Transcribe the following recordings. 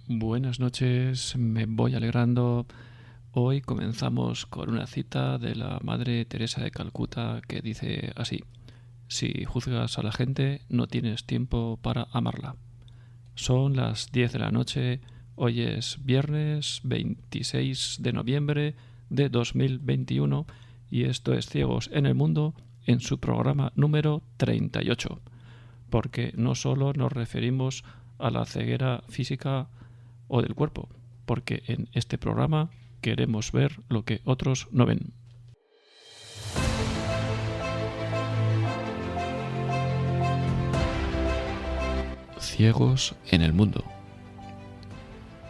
Buenas noches, me voy alegrando. Hoy comenzamos con una cita de la Madre Teresa de Calcuta que dice así: si juzgas a la gente, no tienes tiempo para amarla. Son las 10 de la noche, hoy es viernes 26 de noviembre de 2021 y esto es Ciegos en el Mundo en su programa número 38, porque no solo nos referimos a la ceguera física o del cuerpo, porque en este programa queremos ver lo que otros no ven. Ciegos en el mundo.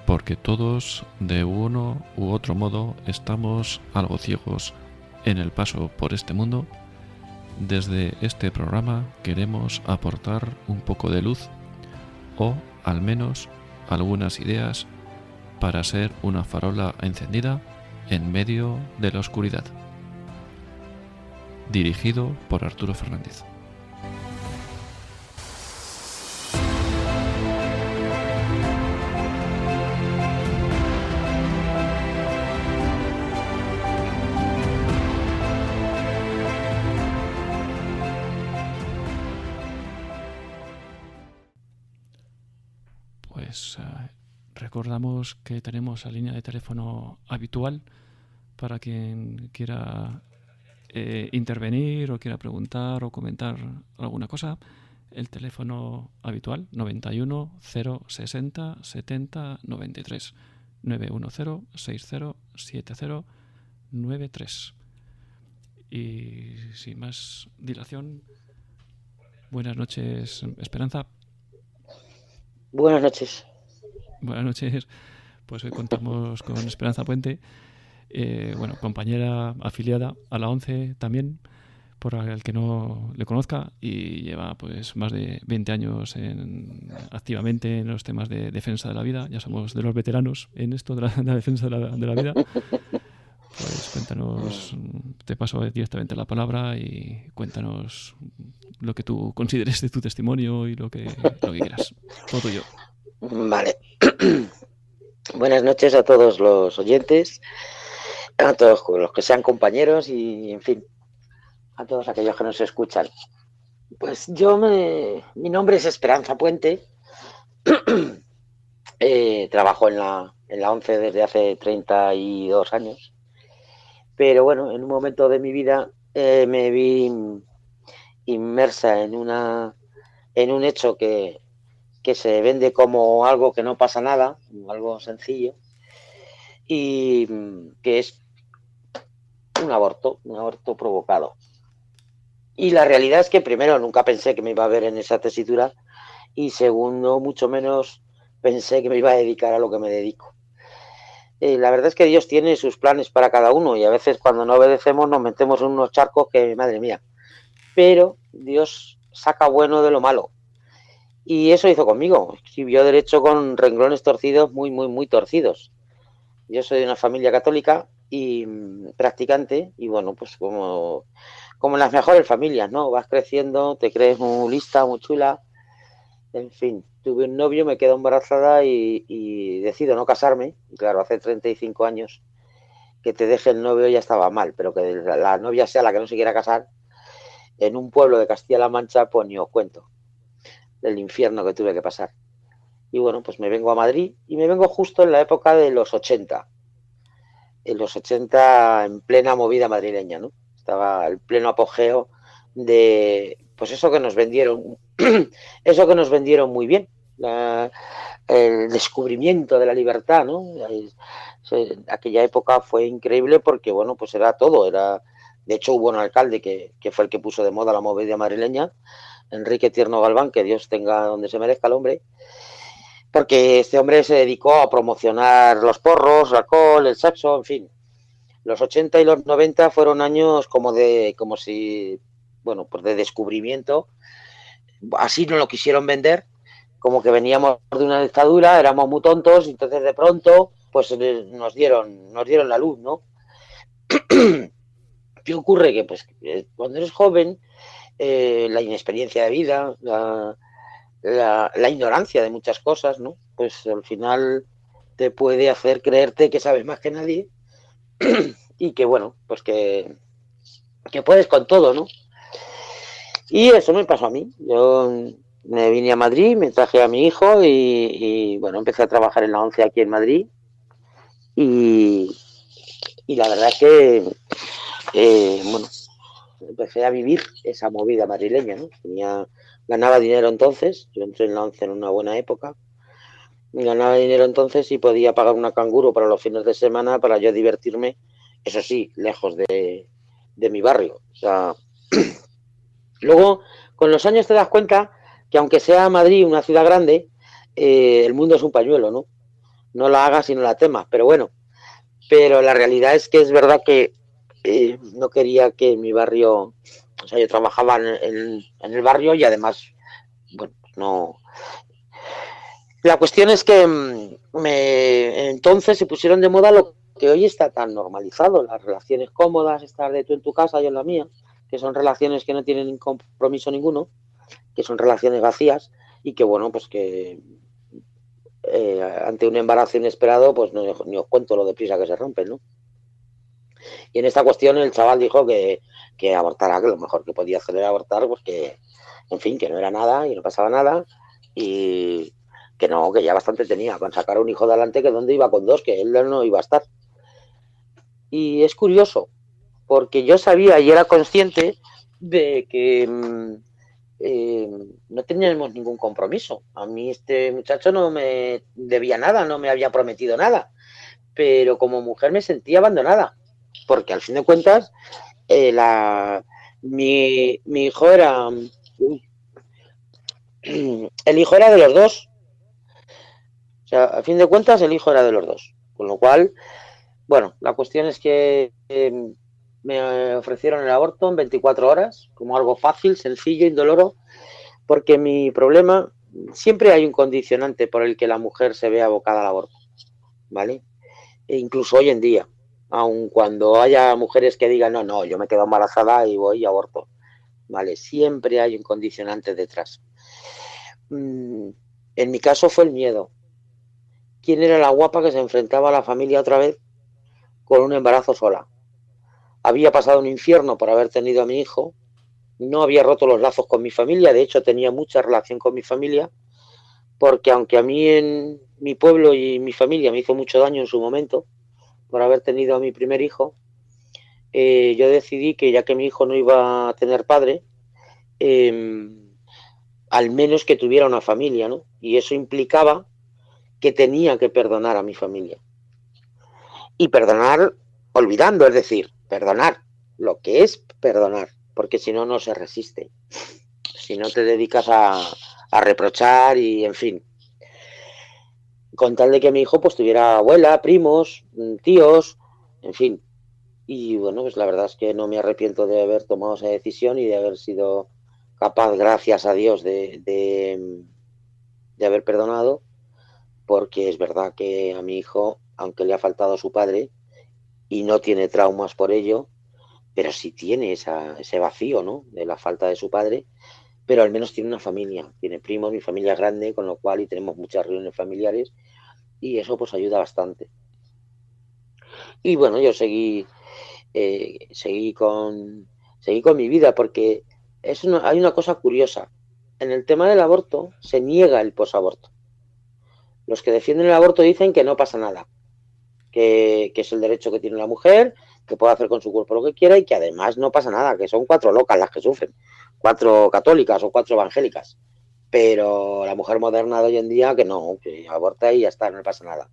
Porque todos, de uno u otro modo, estamos algo ciegos en el paso por este mundo. Desde este programa queremos aportar un poco de luz o, al menos, algunas ideas para ser una farola encendida en medio de la oscuridad. Dirigido por Arturo Fernández. Pues recordamos que tenemos la línea de teléfono habitual para quien quiera intervenir o quiera preguntar o comentar alguna cosa. El teléfono habitual 91 060 70 93 910 60 70 93. Y sin más dilación, buenas noches, Esperanza. Buenas noches. Buenas noches. Pues hoy contamos con Esperanza Puente, compañera afiliada a la ONCE también, por el que no le conozca, y lleva pues más de 20 años activamente en los temas de defensa de la vida. Ya somos de los veteranos en esto de la defensa de la vida. Pues cuéntanos, te paso directamente la palabra y cuéntanos lo que tú consideres de tu testimonio y lo que quieras. Todo tuyo. Vale. Buenas noches a todos los oyentes, a todos los que sean compañeros y, en fin, a todos aquellos que nos escuchan. Pues mi nombre es Esperanza Puente, trabajo en la ONCE desde hace 32 años, pero bueno, en un momento de mi vida me vi inmersa en un hecho que se vende como algo que no pasa nada, algo sencillo, y que es un aborto provocado. Y la realidad es que primero nunca pensé que me iba a ver en esa tesitura y segundo, mucho menos pensé que me iba a dedicar a lo que me dedico. La verdad es que Dios tiene sus planes para cada uno y a veces cuando no obedecemos nos metemos en unos charcos que, madre mía, pero Dios saca bueno de lo malo. Y eso hizo conmigo, escribió derecho con renglones torcidos, muy, muy, muy torcidos. Yo soy de una familia católica y practicante y bueno, pues como en las mejores familias, ¿no? Vas creciendo, te crees muy lista, muy chula, en fin. Tuve un novio, me quedo embarazada y decido no casarme. Y claro, hace 35 años que te deje el novio ya estaba mal, pero que la novia sea la que no se quiera casar, en un pueblo de Castilla-La Mancha, pues ni os cuento del infierno que tuve que pasar. Y bueno, pues me vengo a Madrid y me vengo justo en la época de los 80, en los 80 en plena movida madrileña, ¿no? Estaba el pleno apogeo de, pues eso que nos vendieron, eso que nos vendieron muy bien, el descubrimiento de la libertad, ¿no? Aquella época fue increíble porque, bueno, pues era todo, de hecho hubo un alcalde que fue el que puso de moda la movida madrileña, Enrique Tierno Galván, que Dios tenga donde se merezca el hombre, porque este hombre se dedicó a promocionar los porros, el alcohol, el sexo, en fin. Los 80 y los 90 fueron años como si, bueno, pues de descubrimiento. Así nos lo quisieron vender, como que veníamos de una dictadura, éramos muy tontos, y entonces de pronto, pues nos dieron la luz, ¿no? ¿Qué ocurre? Que pues cuando eres joven, la inexperiencia de vida, la ignorancia de muchas cosas, ¿no? pues al final te puede hacer creerte que sabes más que nadie y que, bueno, pues que puedes con todo, ¿no? Y eso me pasó a mí. Yo me vine a Madrid, me traje a mi hijo bueno, empecé a trabajar en la ONCE aquí en Madrid y, y la verdad es que, bueno, empecé a vivir esa movida madrileña, ¿no? Ganaba dinero entonces, yo entré en la ONCE en una buena época, ganaba dinero entonces y podía pagar una canguro para los fines de semana para yo divertirme, eso sí, lejos de mi barrio. O sea, luego, con los años te das cuenta que aunque sea Madrid una ciudad grande, el mundo es un pañuelo, ¿no? No la hagas y no la temas, pero bueno, pero la realidad es que es verdad que no quería que mi barrio, o sea, yo trabajaba en el barrio y además, bueno, no. La cuestión es que entonces se pusieron de moda lo que hoy está tan normalizado, las relaciones cómodas, estar de tú en tu casa, yo en la mía, que son relaciones que no tienen compromiso ninguno, que son relaciones vacías y que, bueno, pues que ante un embarazo inesperado, pues no, ni os cuento lo deprisa que se rompen, ¿no? Y en esta cuestión el chaval dijo que abortara, que lo mejor que podía hacer era abortar, pues que, en fin, que no era nada y no pasaba nada y que no, que ya bastante tenía con sacar un hijo de adelante, que dónde iba con dos, que él no iba a estar. Y es curioso, porque yo sabía y era consciente de que eh, no teníamos ningún compromiso. A mí este muchacho no me debía nada, no me había prometido nada, pero como mujer me sentía abandonada, porque al fin de cuentas mi hijo era el hijo era de los dos, o sea, a fin de cuentas el hijo era de los dos, con lo cual, bueno, la cuestión es que me ofrecieron el aborto en 24 horas como algo fácil, sencillo, indoloro, porque mi problema, siempre hay un condicionante por el que la mujer se ve abocada al aborto, ¿vale? E incluso hoy en día, aun cuando haya mujeres que digan, no, no, yo me quedo embarazada y voy y aborto, ¿vale? Siempre hay un condicionante detrás. En mi caso fue el miedo. ¿Quién era la guapa que se enfrentaba a la familia otra vez con un embarazo sola? Había pasado un infierno por haber tenido a mi hijo, no había roto los lazos con mi familia, de hecho tenía mucha relación con mi familia, porque aunque a mí en mi pueblo y mi familia me hizo mucho daño en su momento por haber tenido a mi primer hijo, yo decidí que ya que mi hijo no iba a tener padre, eh, al menos que tuviera una familia, ¿no? Y eso implicaba que tenía que perdonar a mi familia. Y perdonar olvidando, es decir, perdonar lo que es perdonar, porque si no, no se resiste. Si no te dedicas a reprochar y, en fin, con tal de que mi hijo pues tuviera abuela, primos, tíos, en fin. Y bueno, pues la verdad es que no me arrepiento de haber tomado esa decisión y de haber sido capaz, gracias a Dios, de haber perdonado, porque es verdad que a mi hijo, aunque le ha faltado su padre y no tiene traumas por ello, pero sí tiene ese vacío, ¿no? De la falta de su padre, pero al menos tiene una familia, tiene primos, mi familia es grande, con lo cual y tenemos muchas reuniones familiares y eso pues ayuda bastante. Y bueno, yo eh, seguí, con, seguí con mi vida porque hay una cosa curiosa. En el tema del aborto se niega el posaborto. Los que defienden el aborto dicen que no pasa nada, que es el derecho que tiene la mujer, que puede hacer con su cuerpo lo que quiera y que además no pasa nada, que son 4 locas las que sufren, 4 católicas o 4 evangélicas. Pero la mujer moderna de hoy en día que no, que aborta y ya está, no le pasa nada.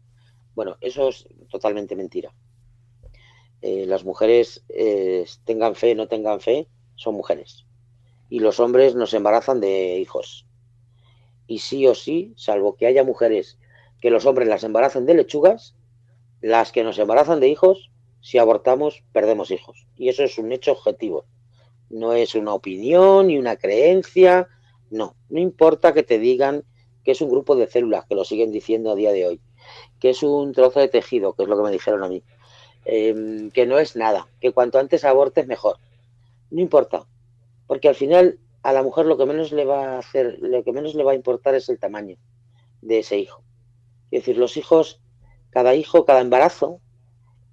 Bueno, eso es totalmente mentira. Las mujeres, tengan fe o no tengan fe, son mujeres. Y los hombres nos embarazan de hijos. Y sí o sí, salvo que haya mujeres que los hombres las embaracen de lechugas, las que nos embarazan de hijos, si abortamos, perdemos hijos. Y eso es un hecho objetivo. No es una opinión ni una creencia. No, no importa que te digan que es un grupo de células, que lo siguen diciendo a día de hoy, que es un trozo de tejido, que es lo que me dijeron a mí, que no es nada, que cuanto antes abortes mejor. No importa, porque al final a la mujer lo que menos le va a hacer, lo que menos le va a importar es el tamaño de ese hijo. Es decir, los hijos, cada hijo, cada embarazo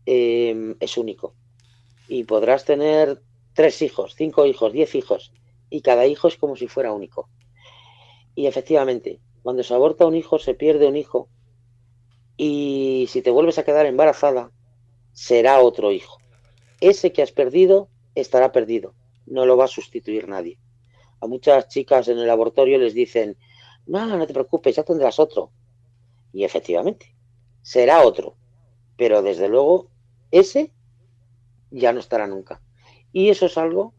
es único. Y podrás tener 3 hijos, 5 hijos, 10 hijos, y cada hijo es como si fuera único. Y efectivamente, cuando se aborta un hijo, se pierde un hijo, y si te vuelves a quedar embarazada, será otro hijo. Ese que has perdido estará perdido, no lo va a sustituir nadie. A muchas chicas en el abortorio les dicen, no, no te preocupes, ya tendrás otro. Y efectivamente, será otro, pero desde luego ese ya no estará nunca. Y eso es algo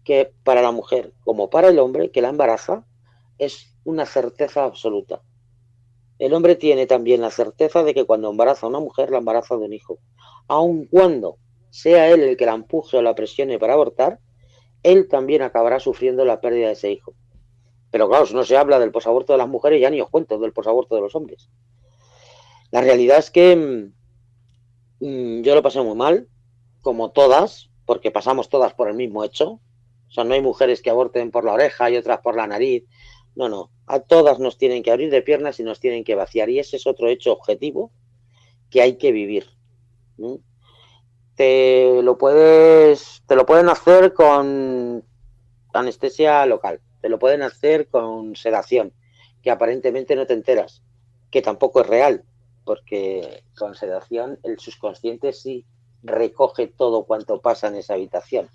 que para la mujer, como para el hombre que la embaraza, es una certeza absoluta. El hombre tiene también la certeza de que cuando embaraza a una mujer, la embaraza de un hijo. Aun cuando sea él el que la empuje o la presione para abortar, él también acabará sufriendo la pérdida de ese hijo. Pero claro, si no se habla del posaborto de las mujeres, ya ni os cuento del posaborto de los hombres. La realidad es que yo lo pasé muy mal, como todas, porque pasamos todas por el mismo hecho. O sea, no hay mujeres que aborten por la oreja y otras por la nariz. No, no. A todas nos tienen que abrir de piernas y nos tienen que vaciar. Y ese es otro hecho objetivo que hay que vivir. ¿Mm? Te lo pueden hacer con anestesia local, te lo pueden hacer con sedación, que aparentemente no te enteras, que tampoco es real, porque con sedación el subconsciente sí recoge todo cuanto pasa en esa habitación.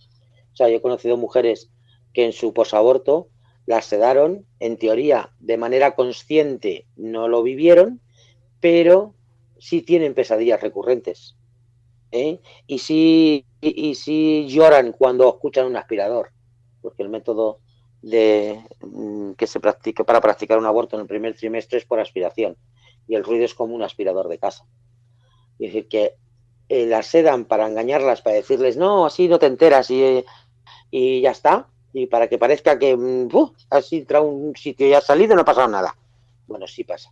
O sea, yo he conocido mujeres que en su posaborto las sedaron, en teoría, de manera consciente no lo vivieron, pero sí tienen pesadillas recurrentes. ¿Eh? Y sí lloran cuando escuchan un aspirador, porque el método que se practica para practicar un aborto en el primer trimestre es por aspiración, y el ruido es como un aspirador de casa. Es decir, que las sedan para engañarlas, para decirles, no, así no te enteras y ya está, y para que parezca que has entrado a un sitio y has salido y no ha pasado nada. Bueno, sí pasa,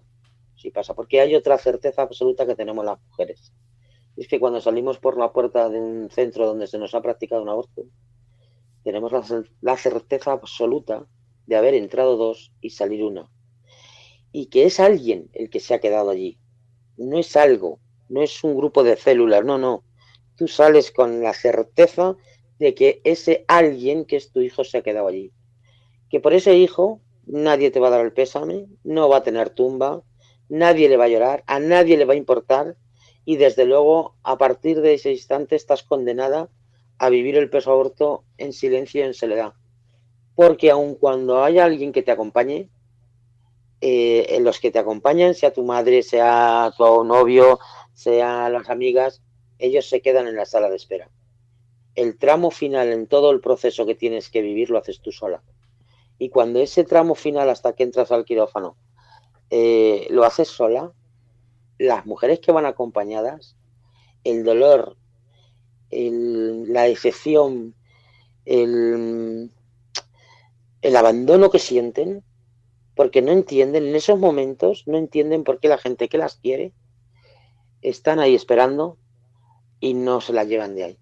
porque hay otra certeza absoluta que tenemos las mujeres. Es que cuando salimos por la puerta de un centro donde se nos ha practicado un aborto, tenemos la certeza absoluta de haber entrado 2 y salir 1. Y que es alguien el que se ha quedado allí. No es algo, no es un grupo de células, no, no. Tú sales con la certeza de que ese alguien que es tu hijo se ha quedado allí. Que por ese hijo nadie te va a dar el pésame, no va a tener tumba, nadie le va a llorar, a nadie le va a importar, y desde luego a partir de ese instante estás condenada a vivir el posaborto en silencio y en soledad. Porque aun cuando haya alguien que te acompañe, los que te acompañan, sea tu madre, sea tu novio, sea las amigas, ellos se quedan en la sala de espera. El tramo final en todo el proceso que tienes que vivir lo haces tú sola. Y cuando ese tramo final hasta que entras al quirófano lo haces sola, las mujeres que van acompañadas, el dolor, la decepción, el, el abandono que sienten, porque no entienden, en esos momentos no entienden por qué la gente que las quiere están ahí esperando y no se las llevan de ahí.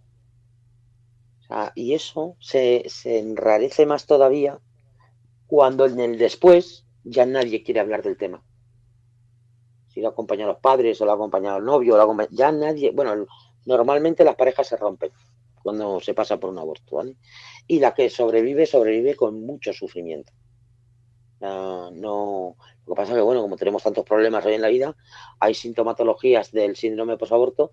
O sea, y eso se enrarece más todavía cuando en el después ya nadie quiere hablar del tema. Si lo acompañan los padres o lo ha acompañado el novio, ya nadie, bueno, normalmente las parejas se rompen cuando se pasa por un aborto, ¿vale? Y la que sobrevive, sobrevive con mucho sufrimiento. No, lo que pasa es que, bueno, como tenemos tantos problemas hoy en la vida, hay sintomatologías del síndrome posaborto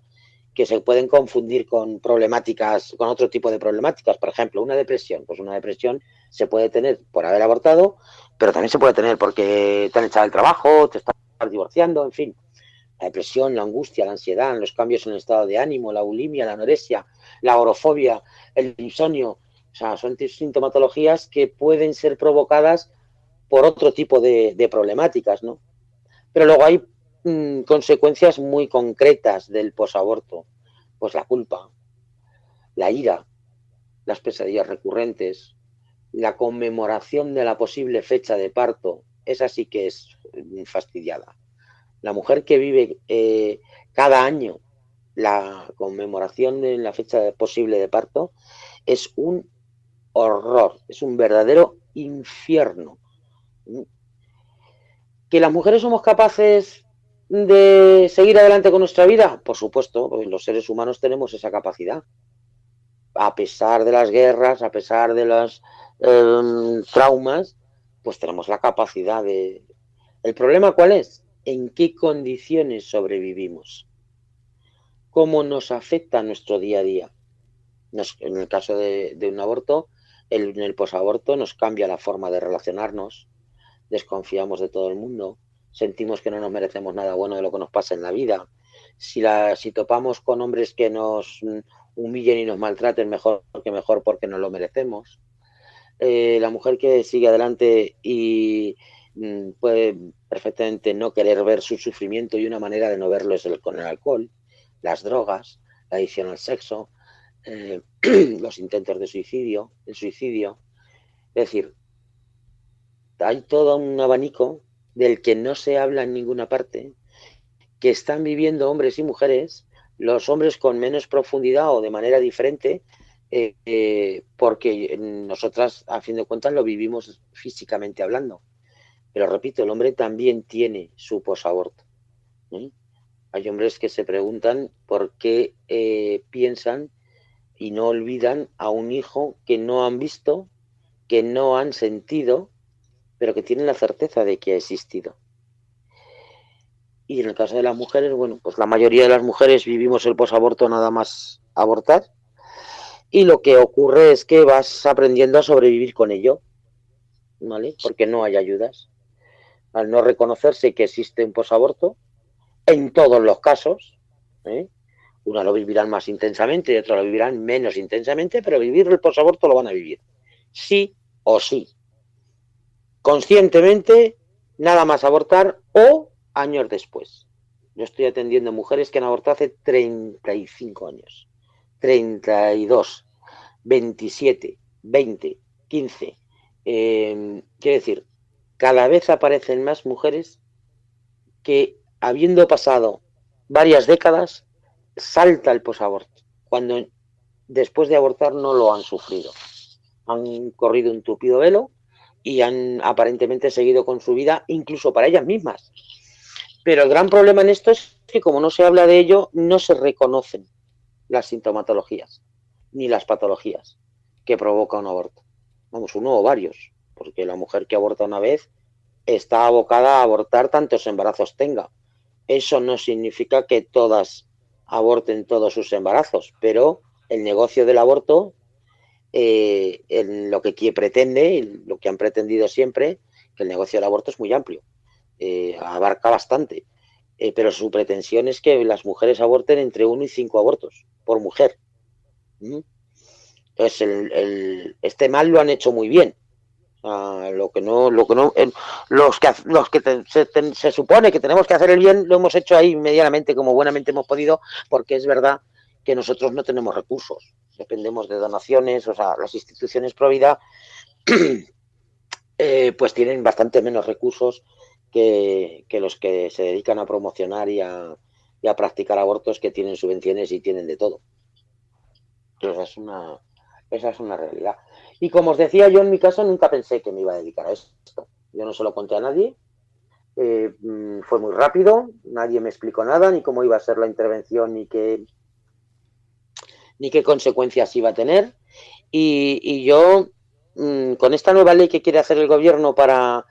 que se pueden confundir con problemáticas, con otro tipo de problemáticas. Por ejemplo, una depresión. Pues una depresión se puede tener por haber abortado, pero también se puede tener porque te han echado el trabajo, te estás divorciando, en fin. La depresión, la angustia, la ansiedad, los cambios en el estado de ánimo, la bulimia, la anorexia, la agorafobia, el insomnio. O sea, son sintomatologías que pueden ser provocadas por otro tipo de problemáticas, ¿no? Pero luego hay consecuencias muy concretas del posaborto. Pues la culpa, la ira, las pesadillas recurrentes, la conmemoración de la posible fecha de parto, esa sí que es fastidiada. La mujer que vive cada año la conmemoración de la fecha posible de parto es un horror, es un verdadero infierno. Que las mujeres somos capaces de seguir adelante con nuestra vida? Por supuesto, pues los seres humanos tenemos esa capacidad. A pesar de las guerras, a pesar de los traumas, pues tenemos la capacidad de... ¿El problema cuál es? ¿En qué condiciones sobrevivimos? ¿Cómo nos afecta nuestro día a día? En el caso de un aborto, en el posaborto nos cambia la forma de relacionarnos, desconfiamos de todo el mundo, sentimos que no nos merecemos nada bueno de lo que nos pasa en la vida. Si topamos con hombres que nos humillen y nos maltraten, mejor que mejor porque nos lo merecemos. La mujer que sigue adelante y puede perfectamente no querer ver su sufrimiento, y una manera de no verlo es con el alcohol, las drogas, la adicción al sexo, los intentos de suicidio, el suicidio. Es decir, hay todo un abanico del que no se habla en ninguna parte, que están viviendo hombres y mujeres, los hombres con menos profundidad o de manera diferente, porque nosotras, a fin de cuentas, lo vivimos físicamente hablando. Pero repito, el hombre también tiene su posaborto. ¿Eh? Hay hombres que se preguntan por qué piensan y no olvidan a un hijo que no han visto, que no han sentido, pero que tienen la certeza de que ha existido. Y en el caso de las mujeres, bueno, pues la mayoría de las mujeres vivimos el posaborto nada más abortar, y lo que ocurre es que vas aprendiendo a sobrevivir con ello, ¿vale? Porque no hay ayudas. Al no reconocerse que existe un posaborto, en todos los casos, ¿eh? Unas lo vivirán más intensamente y otras lo vivirán menos intensamente, pero vivir el posaborto lo van a vivir, sí o sí. Conscientemente, nada más abortar o años después. Yo estoy atendiendo mujeres que han abortado hace 35 años, 32, 27, 20, 15. Quiero decir, cada vez aparecen más mujeres que, habiendo pasado varias décadas, salta el posaborto, cuando después de abortar no lo han sufrido. Han corrido un tupido velo y han aparentemente seguido con su vida, incluso para ellas mismas. Pero el gran problema en esto es que, como no se habla de ello, no se reconocen las sintomatologías ni las patologías que provoca un aborto. Vamos, uno o varios, porque la mujer que aborta una vez está abocada a abortar tantos embarazos tenga. Eso no significa que todas aborten todos sus embarazos, pero el negocio del aborto, en lo que pretende, lo que han pretendido siempre, que el negocio del aborto es muy amplio, abarca bastante, pero su pretensión es que las mujeres aborten entre 1 y 5 abortos por mujer. Entonces, este mal lo han hecho muy bien. Lo que no, los que se supone que tenemos que hacer el bien, lo hemos hecho ahí medianamente, como buenamente hemos podido, porque es verdad que nosotros no tenemos recursos, dependemos de donaciones, o sea, las instituciones pro vida pues tienen bastante menos recursos que los que se dedican a promocionar y a practicar abortos, que tienen subvenciones y tienen de todo. Entonces esa es una realidad. Y como os decía, yo en mi caso nunca pensé que me iba a dedicar a esto. Yo no se lo conté a nadie. Fue muy rápido, nadie me explicó nada, ni cómo iba a ser la intervención, ni qué consecuencias iba a tener. Y yo, con esta nueva ley que quiere hacer el gobierno para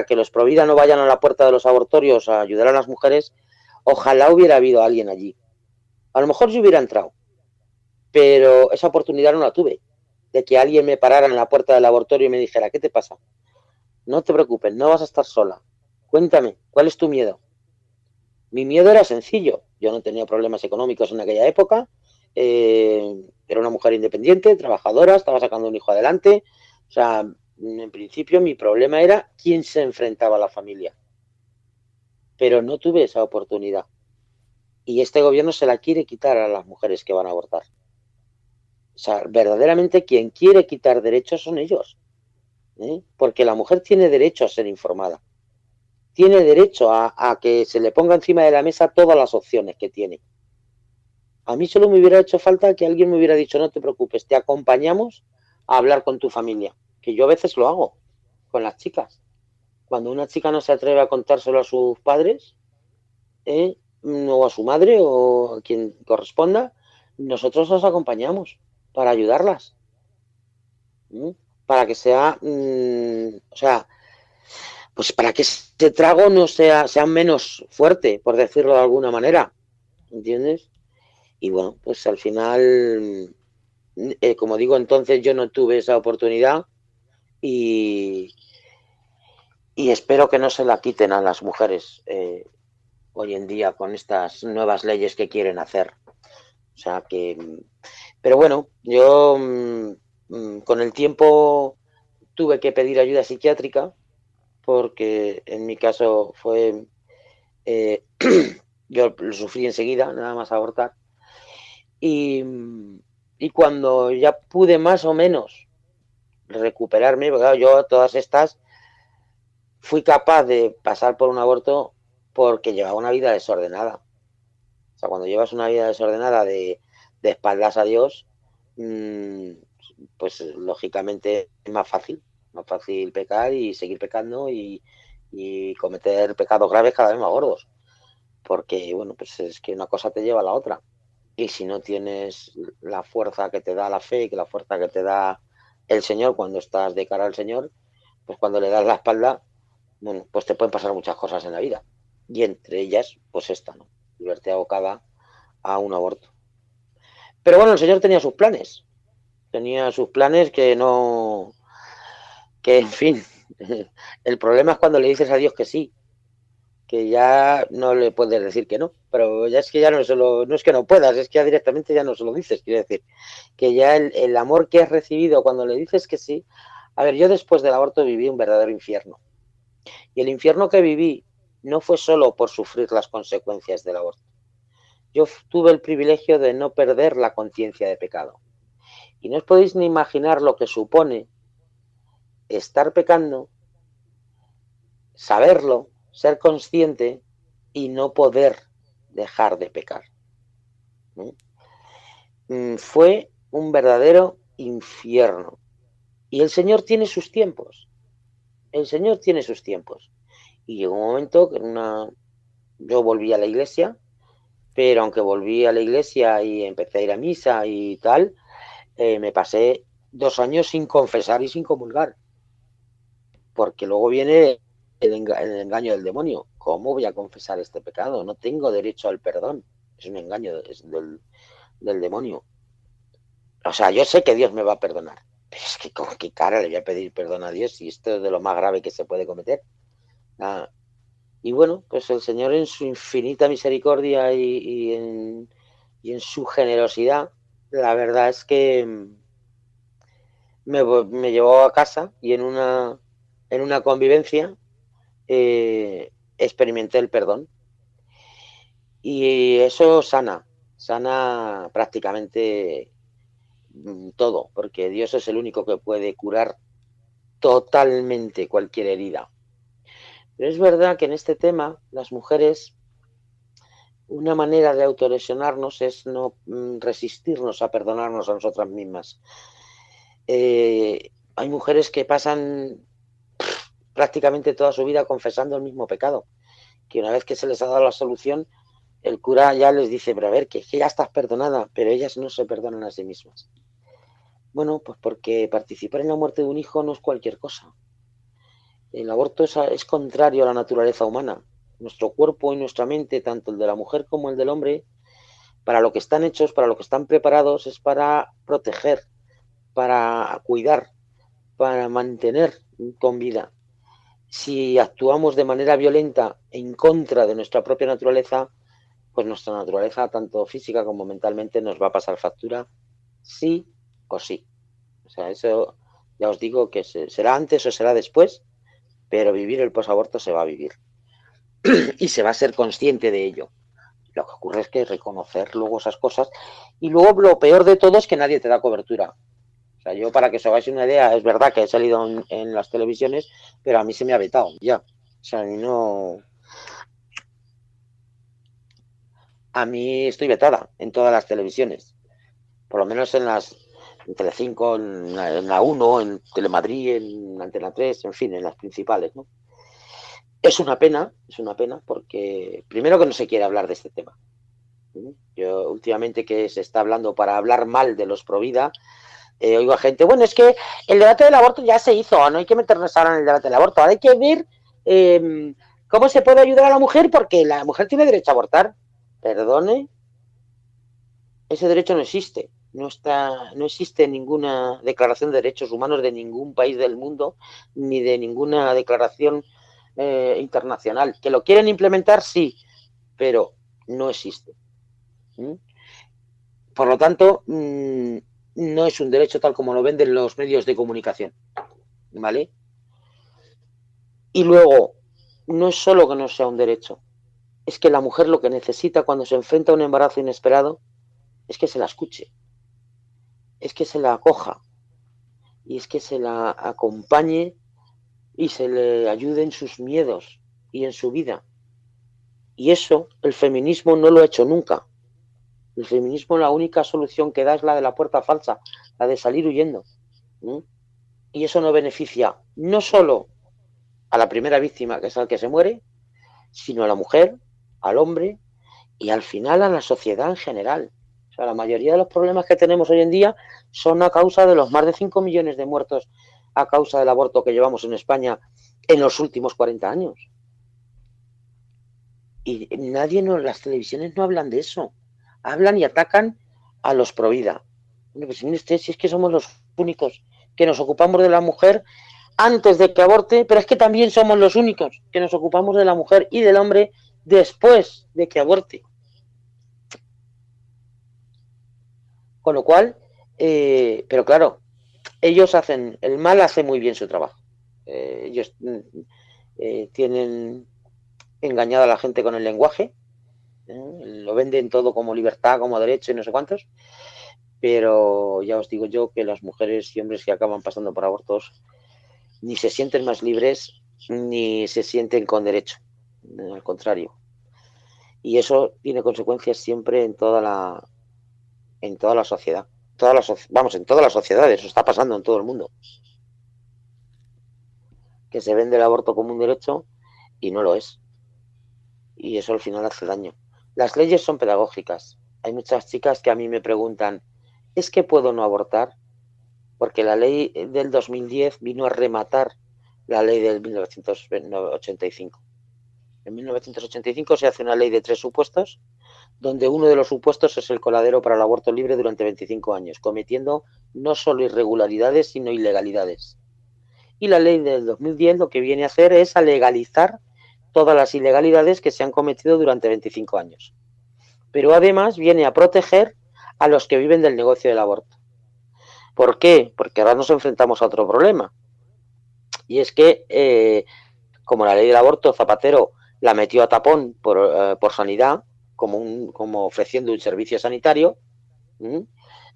que los provida no vayan a la puerta de los abortorios a ayudar a las mujeres, ojalá hubiera habido alguien allí. A lo mejor yo hubiera entrado, pero esa oportunidad no la tuve, de que alguien me parara en la puerta del abortorio y me dijera: ¿qué te pasa? No te preocupes, no vas a estar sola. Cuéntame, ¿cuál es tu miedo? Mi miedo era sencillo. Yo no tenía problemas económicos en aquella época. Era una mujer independiente, trabajadora, estaba sacando un hijo adelante. O sea, en principio mi problema era quién se enfrentaba a la familia. Pero no tuve esa oportunidad. Y este gobierno se la quiere quitar a las mujeres que van a abortar. O sea, verdaderamente quien quiere quitar derechos son ellos. Porque la mujer tiene derecho a ser informada. Tiene derecho a que se le ponga encima de la mesa todas las opciones que tiene. A mí solo me hubiera hecho falta que alguien me hubiera dicho: no te preocupes, te acompañamos a hablar con tu familia. Que yo a veces lo hago con las chicas. Cuando una chica no se atreve a contárselo a sus padres, o a su madre o a quien corresponda, nosotros os acompañamos para ayudarlas. Para que sea, o sea, pues para que ese trago no sea menos fuerte, por decirlo de alguna manera, ¿entiendes? Y bueno, pues al final, como digo, entonces yo no tuve esa oportunidad y, y espero que no se la quiten a las mujeres hoy en día con estas nuevas leyes que quieren hacer. O sea que, pero bueno, yo con el tiempo tuve que pedir ayuda psiquiátrica porque en mi caso fue, eh, yo lo sufrí enseguida, nada más abortar, y, y cuando ya pude más o menos recuperarme, porque claro, yo todas estas fui capaz de pasar por un aborto porque llevaba una vida desordenada. O sea, cuando llevas una vida desordenada de espaldas a Dios, mmm, pues lógicamente es más fácil pecar y seguir pecando y cometer pecados graves cada vez más gordos. Porque, bueno, pues es que una cosa te lleva a la otra. Y si no tienes la fuerza que te da la fe, que la fuerza que te da el Señor cuando estás de cara al Señor, pues cuando le das la espalda, bueno, pues te pueden pasar muchas cosas en la vida. Y entre ellas, pues esta, ¿no? Y verte abocada a un aborto. Pero bueno, el Señor tenía sus planes. Tenía sus planes que no. Que, en fin. El problema es cuando le dices a Dios que sí, que ya no le puedes decir que no, pero ya es que ya no solo, no es que no puedas, es que ya directamente ya no se lo dices, quiero decir, que ya el amor que has recibido cuando le dices que sí, a ver, yo después del aborto viví un verdadero infierno, y el infierno que viví no fue solo por sufrir las consecuencias del aborto, yo tuve el privilegio de no perder la conciencia de pecado, y no os podéis ni imaginar lo que supone estar pecando, saberlo, ser consciente y no poder dejar de pecar. Fue un verdadero infierno. Y el Señor tiene sus tiempos. El Señor tiene sus tiempos. Y llegó un momento que yo volví a la iglesia, pero aunque volví a la iglesia y empecé a ir a misa y tal, me pasé 2 años sin confesar y sin comulgar. Porque luego viene el engaño del demonio. ¿Cómo voy a confesar este pecado? No tengo derecho al perdón. Es un engaño del demonio. O sea, yo sé que Dios me va a perdonar, pero es que con qué cara le voy a pedir perdón a Dios si esto es de lo más grave que se puede cometer. Ah, y bueno, pues el Señor en su infinita misericordia y en su generosidad, la verdad es que me llevó a casa y en una convivencia experimenté el perdón. Y eso sana prácticamente todo, porque Dios es el único que puede curar totalmente cualquier herida. Pero es verdad que en este tema las mujeres, una manera de autolesionarnos es no resistirnos a perdonarnos a nosotras mismas. Hay mujeres que pasan prácticamente toda su vida confesando el mismo pecado, que una vez que se les ha dado la solución, el cura ya les dice, pero a ver, que ya estás perdonada, pero ellas no se perdonan a sí mismas. Bueno, pues porque participar en la muerte de un hijo no es cualquier cosa. El aborto es contrario a la naturaleza humana. Nuestro cuerpo y nuestra mente, tanto el de la mujer como el del hombre, para lo que están hechos, para lo que están preparados, es para proteger, para cuidar, para mantener con vida. Si actuamos de manera violenta en contra de nuestra propia naturaleza, pues nuestra naturaleza, tanto física como mentalmente, nos va a pasar factura sí o sí. O sea, eso ya os digo que será antes o será después, pero vivir el posaborto se va a vivir. Y se va a ser consciente de ello. Lo que ocurre es que reconocer luego esas cosas y luego lo peor de todo es que nadie te da cobertura. O sea, yo para que os hagáis una idea, es verdad que he salido en las televisiones, pero a mí se me ha vetado ya. O sea, no. A mí estoy vetada en todas las televisiones, por lo menos en Telecinco, en la 1, en Telemadrid, en Antena 3, en fin, en las principales, ¿no? Es una pena, porque primero que no se quiere hablar de este tema. Yo últimamente que se está hablando para hablar mal de los pro vida, oigo a gente, bueno, es que el debate del aborto ya se hizo, no hay que meternos ahora en el debate del aborto, ahora hay que ver cómo se puede ayudar a la mujer porque la mujer tiene derecho a abortar. Perdone, ese derecho no existe. No existe ninguna declaración de derechos humanos de ningún país del mundo, ni de ninguna declaración internacional. Que lo quieren implementar, sí, pero no existe. ¿Mm? Por lo tanto, no es un derecho tal como lo venden los medios de comunicación. ¿Vale? Y luego, no es solo que no sea un derecho, es que la mujer lo que necesita cuando se enfrenta a un embarazo inesperado es que se la escuche, es que se la acoja y es que se la acompañe y se le ayude en sus miedos y en su vida. Y eso el feminismo no lo ha hecho nunca. El feminismo la única solución que da es la de la puerta falsa, la de salir huyendo. ¿Mm? Y eso no beneficia no solo a la primera víctima, que es al que se muere, sino a la mujer, al hombre y al final a la sociedad en general. O sea, la mayoría de los problemas que tenemos hoy en día son a causa de los más de 5 millones de muertos a causa del aborto que llevamos en España en los últimos 40 años. Y nadie, las televisiones no hablan de eso. Hablan y atacan a los pro vida. Bueno, pues mire usted, si es que somos los únicos que nos ocupamos de la mujer antes de que aborte, pero es que también somos los únicos que nos ocupamos de la mujer y del hombre después de que aborte. Con lo cual, pero claro, ellos hacen, el mal hace muy bien su trabajo. Ellos tienen engañada a la gente con el lenguaje, lo venden todo como libertad, como derecho y no sé cuántos, pero ya os digo yo que las mujeres y hombres que acaban pasando por abortos ni se sienten más libres ni se sienten con derecho, al contrario. Y eso tiene consecuencias siempre en toda la sociedad. Vamos, en todas las sociedades, eso está pasando en todo el mundo. Que se vende el aborto como un derecho y no lo es. Y eso al final hace daño. Las leyes son pedagógicas. Hay muchas chicas que a mí me preguntan, ¿es que puedo no abortar? Porque la ley del 2010 vino a rematar la ley del 1985. En 1985 se hace una ley de 3 supuestos, donde uno de los supuestos es el coladero para el aborto libre durante 25 años, cometiendo no solo irregularidades, sino ilegalidades. Y la ley del 2010 lo que viene a hacer es a legalizar todas las ilegalidades que se han cometido durante 25 años. Pero además viene a proteger a los que viven del negocio del aborto. ¿Por qué? Porque ahora nos enfrentamos a otro problema. Y es que, como la ley del aborto, Zapatero la metió a tapón por sanidad, como ofreciendo un servicio sanitario,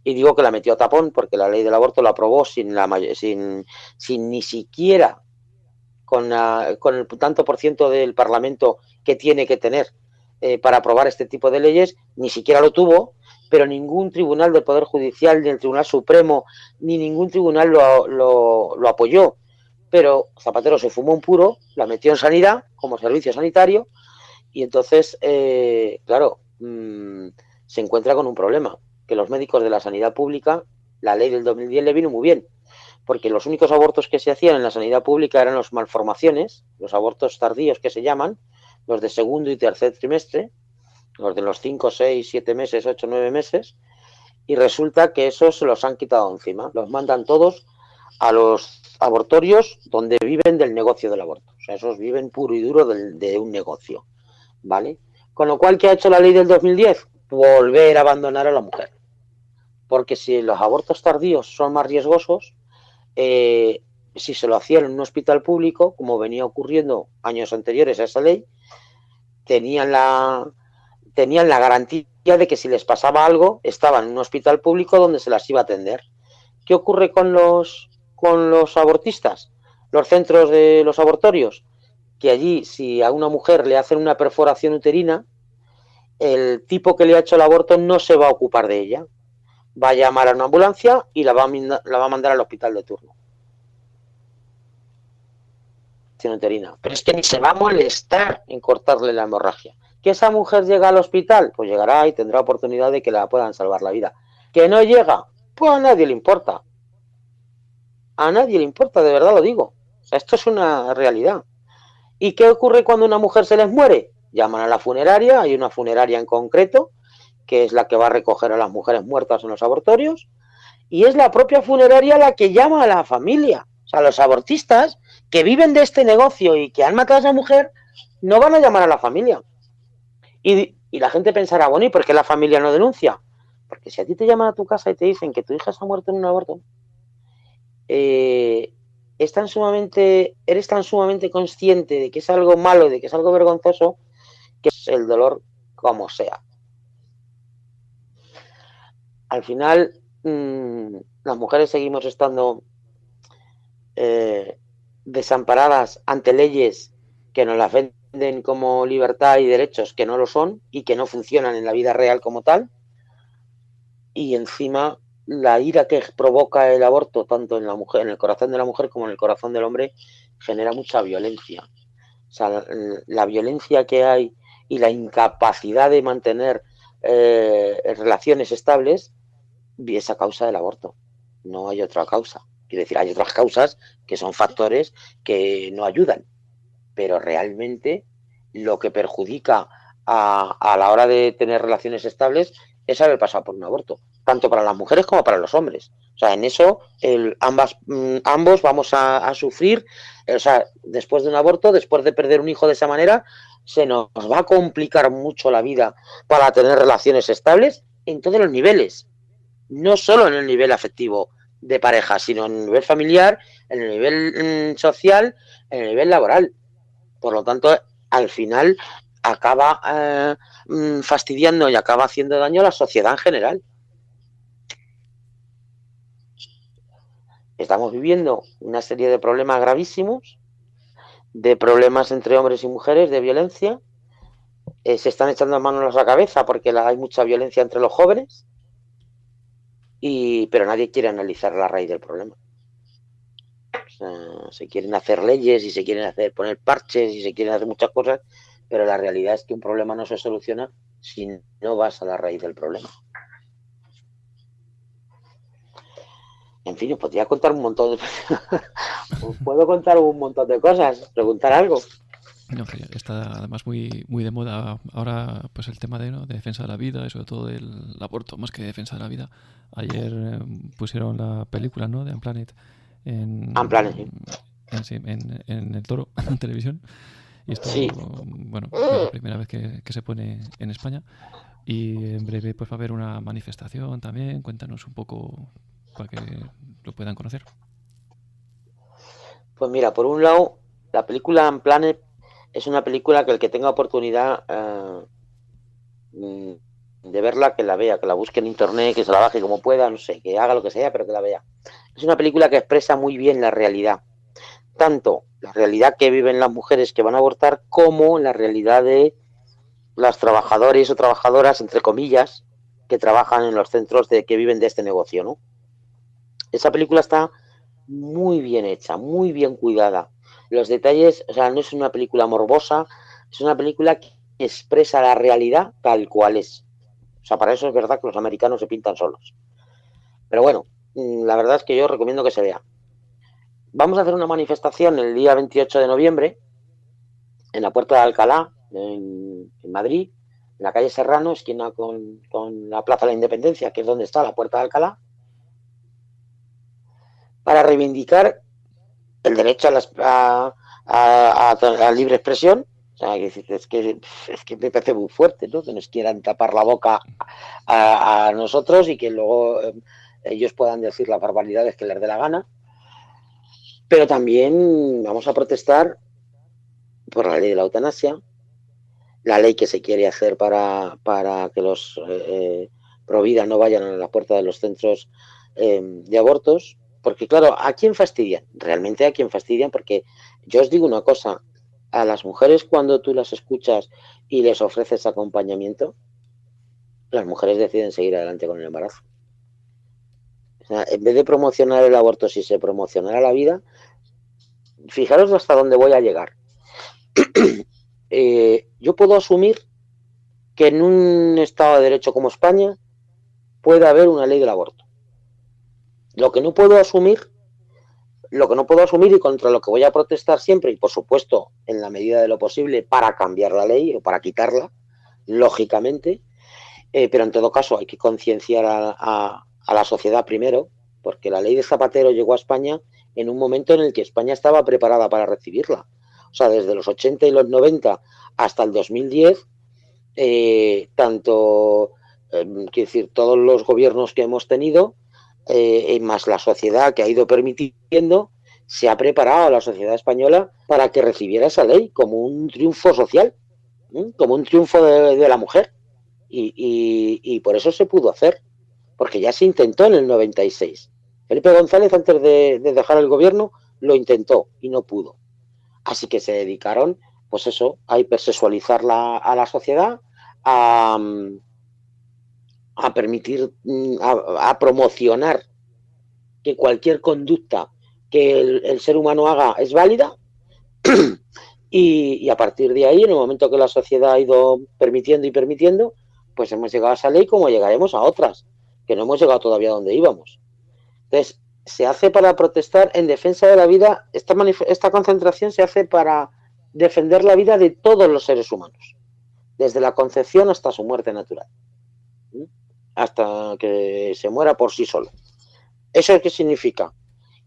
y digo que la metió a tapón porque la ley del aborto la aprobó sin ni siquiera con el tanto por ciento del Parlamento que tiene que tener para aprobar este tipo de leyes, ni siquiera lo tuvo, pero ningún tribunal del Poder Judicial, ni el Tribunal Supremo, ni ningún tribunal lo apoyó. Pero Zapatero se fumó un puro, la metió en sanidad como servicio sanitario y entonces, claro, se encuentra con un problema, que los médicos de la sanidad pública, la ley del 2010 le vino muy bien, porque los únicos abortos que se hacían en la sanidad pública eran las malformaciones, los abortos tardíos que se llaman, los de segundo y tercer trimestre, los de los 5, 6, 7 meses, 8, 9 meses, y resulta que esos se los han quitado encima, los mandan todos a los abortorios donde viven del negocio del aborto, o sea, esos viven puro y duro de un negocio, ¿vale? Con lo cual, ¿qué ha hecho la ley del 2010? Volver a abandonar a la mujer, porque si los abortos tardíos son más riesgosos, si se lo hacían en un hospital público, como venía ocurriendo años anteriores a esa ley, tenían la garantía de que si les pasaba algo, estaban en un hospital público donde se las iba a atender. ¿Qué ocurre con los abortistas? Los centros de los abortorios, que allí si a una mujer le hacen una perforación uterina, el tipo que le ha hecho el aborto no se va a ocupar de ella. Va a llamar a una ambulancia y la va a mandar al hospital de turno. gestación uterina, pero es que ni se va a molestar en cortarle la hemorragia. ¿Que esa mujer llega al hospital? Pues llegará y tendrá oportunidad de que la puedan salvar la vida. ¿Que no llega? Pues a nadie le importa. A nadie le importa, de verdad lo digo. O sea, esto es una realidad. ¿Y qué ocurre cuando una mujer se les muere? Llaman a la funeraria, hay una funeraria en concreto, que es la que va a recoger a las mujeres muertas en los abortorios, y es la propia funeraria la que llama a la familia. O sea, los abortistas que viven de este negocio y que han matado a esa mujer, no van a llamar a la familia. Y la gente pensará, bueno, ¿y por qué la familia no denuncia? Porque si a ti te llaman a tu casa y te dicen que tu hija se ha muerto en un aborto, eres tan sumamente consciente de que es algo malo, de que es algo vergonzoso, que es el dolor como sea. Al final, las mujeres seguimos estando desamparadas ante leyes que nos las venden como libertad y derechos que no lo son y que no funcionan en la vida real como tal. Y encima la ira que provoca el aborto, tanto en la mujer, en el corazón de la mujer como en el corazón del hombre, genera mucha violencia. O sea, la violencia que hay y la incapacidad de mantener relaciones estables es a causa del aborto. No hay otra causa. Quiero decir, hay otras causas que son factores que no ayudan, pero realmente lo que perjudica a la hora de tener relaciones estables es haber pasado por un aborto, tanto para las mujeres como para los hombres. O sea, en eso ambos vamos a sufrir. O sea, después de un aborto, después de perder un hijo de esa manera, se nos va a complicar mucho la vida para tener relaciones estables en todos los niveles. No solo en el nivel afectivo de pareja, sino en el nivel familiar, en el nivel social, en el nivel laboral. Por lo tanto, al final acaba fastidiando y acaba haciendo daño a la sociedad en general. Estamos viviendo una serie de problemas gravísimos, de problemas entre hombres y mujeres, de violencia. Se están echando manos a la cabeza porque hay mucha violencia entre los jóvenes, pero nadie quiere analizar la raíz del problema. O sea, se quieren hacer leyes y se quieren poner parches y se quieren hacer muchas cosas, pero la realidad es que un problema no se soluciona si no vas a la raíz del problema. En fin, os podría contar un montón de... os puedo contar un montón de cosas, preguntar algo. No, está además muy de moda ahora pues el tema de defensa de la vida y sobre todo el aborto, más que defensa de la vida. Ayer pusieron la película, ¿no?, de Unplanet en el Toro, en televisión. Y esto, sí. bueno, es la primera vez que se pone en España. Y en breve pues va a haber una manifestación también. Cuéntanos un poco para que lo puedan conocer. Pues mira, por un lado, la película Unplanet es una película que el que tenga oportunidad de verla, que la vea, que la busque en internet, que se la baje como pueda, no sé, que haga lo que sea, pero que la vea. Es una película que expresa muy bien la realidad. Tanto la realidad que viven las mujeres que van a abortar como la realidad de los trabajadores o trabajadoras, entre comillas, que trabajan en los centros que viven de este negocio, ¿no? Esa película está muy bien hecha, muy bien cuidada. Los detalles, o sea, no es una película morbosa, es una película que expresa la realidad tal cual es. O sea, para eso es verdad que los americanos se pintan solos. Pero bueno, la verdad es que yo recomiendo que se vea. Vamos a hacer una manifestación el día 28 de noviembre en la Puerta de Alcalá, en Madrid, en la calle Serrano, esquina con la Plaza de la Independencia, que es donde está la Puerta de Alcalá, para reivindicar el derecho a libre expresión. O sea, es que me parece muy fuerte, ¿no?, que nos quieran tapar la boca a nosotros y que luego ellos puedan decir las barbaridades que les dé la gana. Pero también vamos a protestar por la ley de la eutanasia, la ley que se quiere hacer para que los provida no vayan a la puerta de los centros de abortos, porque claro, ¿a quién fastidian? Realmente a quién fastidian, porque yo os digo una cosa, a las mujeres cuando tú las escuchas y les ofreces acompañamiento, las mujeres deciden seguir adelante con el embarazo. O sea, en vez de promocionar el aborto, si se promocionara la vida, fijaros hasta dónde voy a llegar. Yo puedo asumir que en un Estado de Derecho como España puede haber una ley del aborto. Lo que no puedo asumir, y contra lo que voy a protestar siempre, y por supuesto en la medida de lo posible para cambiar la ley o para quitarla, lógicamente, pero en todo caso hay que concienciar a la sociedad primero, porque la ley de Zapatero llegó a España en un momento en el que España estaba preparada para recibirla. O sea, desde los 80 y los 90 hasta el 2010, quiero decir, todos los gobiernos que hemos tenido, más la sociedad que ha ido permitiendo, se ha preparado a la sociedad española para que recibiera esa ley como un triunfo social, como un triunfo de la mujer. Y por eso se pudo hacer, porque ya se intentó en el 96. Felipe González, antes de dejar el gobierno, lo intentó y no pudo. Así que se dedicaron, pues eso, a hipersexualizar a la sociedad, a, a permitir, a promocionar que cualquier conducta que el ser humano haga es válida. Y a partir de ahí, en el momento que la sociedad ha ido permitiendo y permitiendo, pues hemos llegado a esa ley como llegaremos a otras, que no hemos llegado todavía a donde íbamos. Entonces, se hace para protestar en defensa de la vida, esta concentración se hace para defender la vida de todos los seres humanos, desde la concepción hasta su muerte natural, hasta que se muera por sí solo. ¿Eso qué significa?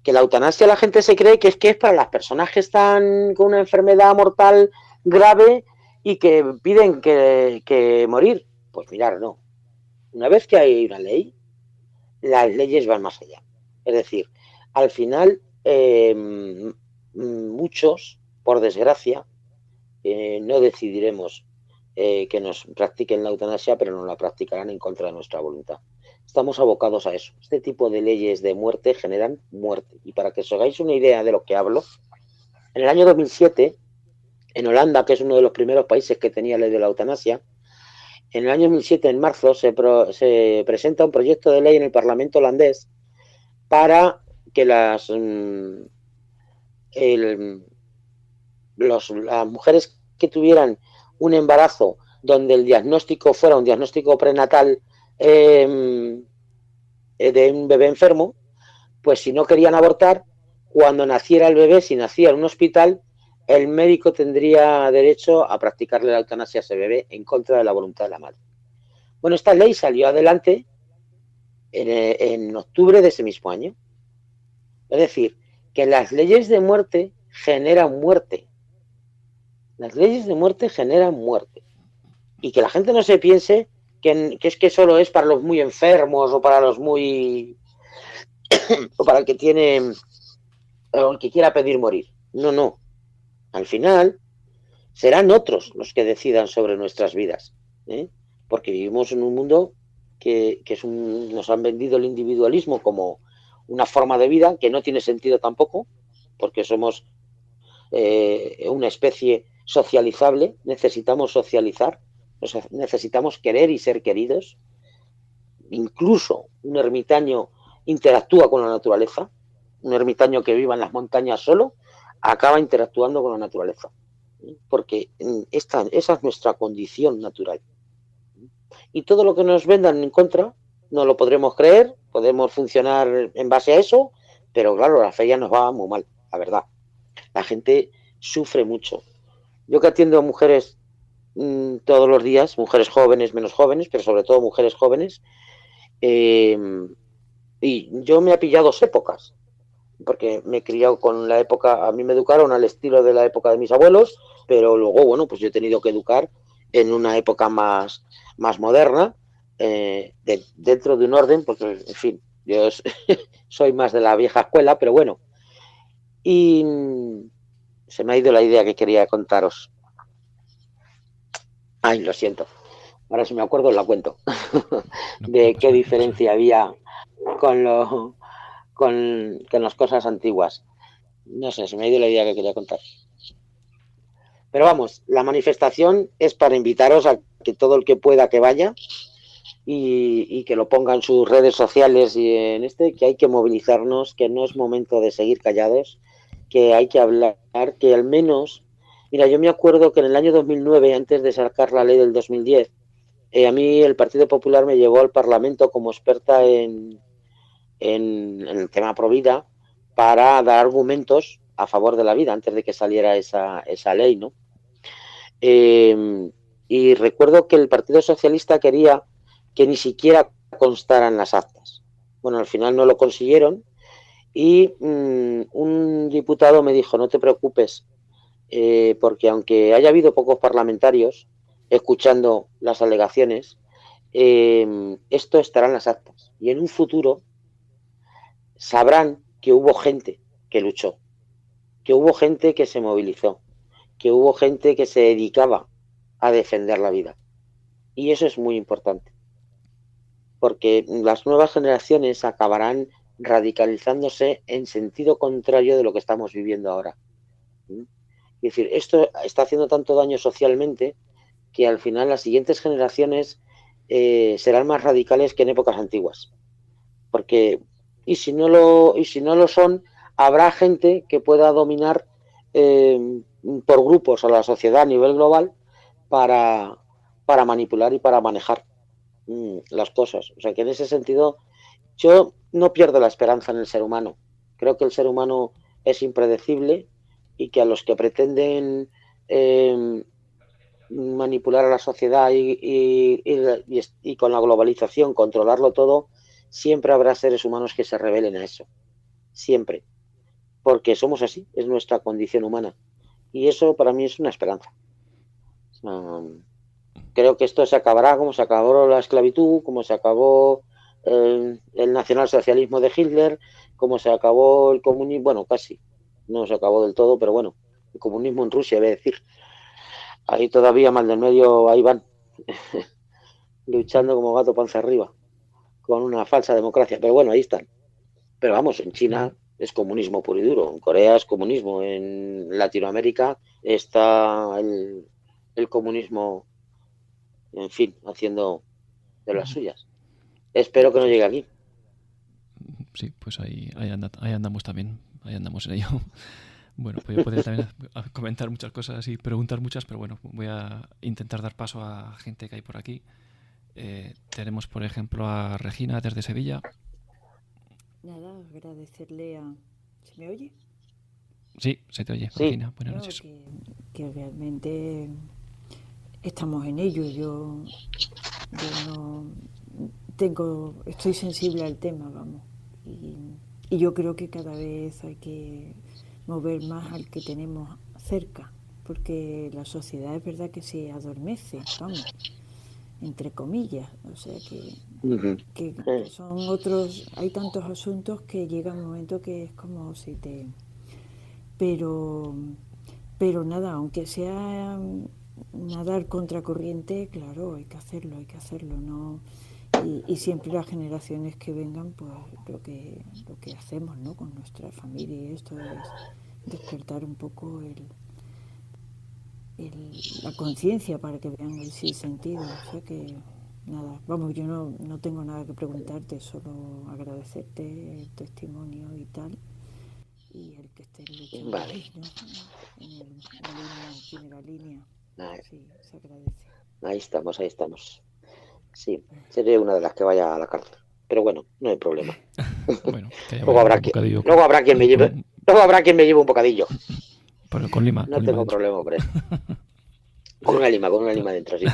Que la eutanasia la gente se cree que es para las personas que están con una enfermedad mortal grave y que piden que morir. Pues mirar, no. Una vez que hay una ley, las leyes van más allá. Es decir, al final, muchos, por desgracia, no decidiremos que nos practiquen la eutanasia, pero nos la practicarán en contra de nuestra voluntad. Estamos abocados a eso. Este tipo de leyes de muerte generan muerte. Y para que os hagáis una idea de lo que hablo, en el año 2007, en Holanda, que es uno de los primeros países que tenía ley de la eutanasia, en el año 2007, en marzo, se presenta un proyecto de ley en el Parlamento holandés para que las mujeres que tuvieran un embarazo donde el diagnóstico fuera un diagnóstico prenatal de un bebé enfermo, pues si no querían abortar, cuando naciera el bebé, si nacía en un hospital, el médico tendría derecho a practicarle la eutanasia a ese bebé en contra de la voluntad de la madre. Bueno, esta ley salió adelante en octubre de ese mismo año. Es decir, que las leyes de muerte generan muerte. Las leyes de muerte generan muerte. Y que la gente no se piense que es que solo es para los muy enfermos o para los muy... o para el que tiene... o el que quiera pedir morir. No, no. Al final serán otros los que decidan sobre nuestras vidas. Porque vivimos en un mundo que nos han vendido el individualismo como una forma de vida que no tiene sentido tampoco, porque somos una especie socializable, necesitamos socializar, necesitamos querer y ser queridos. Incluso un ermitaño interactúa con la naturaleza, un ermitaño que viva en las montañas solo acaba interactuando con la naturaleza, porque esa es nuestra condición natural. Y todo lo que nos vendan en contra no lo podremos creer, podemos funcionar en base a eso, pero claro, la fe ya nos va muy mal, la verdad. La gente sufre mucho. Yo que atiendo a mujeres todos los días, mujeres jóvenes, menos jóvenes, pero sobre todo mujeres jóvenes, y yo me he pillado 2 épocas, porque me he criado con la época, a mí me educaron al estilo de la época de mis abuelos, pero luego, bueno, pues yo he tenido que educar en una época más moderna, dentro de un orden, porque, en fin, yo soy más de la vieja escuela, pero bueno. Y se me ha ido la idea que quería contaros. Ay, lo siento. Ahora si me acuerdo la cuento. No, no De qué pasa, no pasa diferencia nada. había con las cosas antiguas. No sé, se me ha ido la idea que quería contar. Pero vamos, la manifestación es para invitaros a que todo el que pueda que vaya y que lo ponga en sus redes sociales y en que hay que movilizarnos, que no es momento de seguir callados, que hay que hablar, que al menos, mira, yo me acuerdo que en el año 2009, antes de sacar la ley del 2010, a mí el Partido Popular me llevó al Parlamento como experta en el tema Provida para dar argumentos a favor de la vida antes de que saliera esa ley, ¿no? Y recuerdo que el Partido Socialista quería que ni siquiera constaran las actas. Bueno, al final no lo consiguieron y un diputado me dijo, no te preocupes, porque aunque haya habido pocos parlamentarios escuchando las alegaciones, esto estará en las actas. Y en un futuro sabrán que hubo gente que luchó, que hubo gente que se movilizó, que hubo gente que se dedicaba a defender la vida. Y eso es muy importante, porque las nuevas generaciones acabarán radicalizándose en sentido contrario de lo que estamos viviendo ahora. Es decir, esto está haciendo tanto daño socialmente que al final las siguientes generaciones serán más radicales que en épocas antiguas. Porque, y si no lo son, habrá gente que pueda dominar por grupos a la sociedad a nivel global para manipular y para manejar las cosas. O sea que en ese sentido yo no pierdo la esperanza en el ser humano. Creo que el ser humano es impredecible y que a los que pretenden manipular a la sociedad y con la globalización controlarlo todo, siempre habrá seres humanos que se rebelen a eso. Siempre. Porque somos así, es nuestra condición humana. Y eso para mí es una esperanza. Creo que esto se acabará como se acabó la esclavitud, como se acabó el nacionalsocialismo de Hitler, como se acabó el comunismo, bueno, casi, no se acabó del todo, pero bueno, el comunismo en Rusia, voy a decir. Ahí todavía mal del medio, ahí van, luchando como gato panza arriba, con una falsa democracia, pero bueno, ahí están. Pero vamos, en China es comunismo puro y duro, en Corea es comunismo, en Latinoamérica está el comunismo, en fin, haciendo de las suyas. Espero que no llegue aquí. Sí, pues ahí andamos también, ahí andamos en ello. Bueno, pues yo podría también comentar muchas cosas y preguntar muchas, pero bueno, voy a intentar dar paso a gente que hay por aquí. Tenemos, por ejemplo, a Regina desde Sevilla. Nada, agradecerle a... ¿Se me oye? Sí, se te oye, Sí. Regina. Buenas No, noches. que realmente estamos en ello. Yo no estoy sensible al tema, vamos. Y yo creo que cada vez hay que mover más al que tenemos cerca, porque la sociedad es verdad que se adormece, vamos, entre comillas, o sea que son otros, hay tantos asuntos que llega un momento que es como si te... Pero nada, aunque sea nadar contracorriente, claro, hay que hacerlo, ¿no? Y siempre las generaciones que vengan, pues lo que hacemos, ¿no? Con nuestra familia y esto es despertar un poco la conciencia para que vean el sí sentido. O sea que nada, vamos, yo no tengo nada que preguntarte, solo agradecerte el testimonio y tal. Y el que esté luchando Vale. ahí, ¿no? En primera línea. Vale. Sí, se agradece. Ahí estamos. Sí, seré una de las que vaya a la cárcel. Pero bueno, no hay problema. Bueno, luego habrá quien me lleve un bocadillo. Pero con lima. No tengo problema por eso. Con una lima dentro, sí.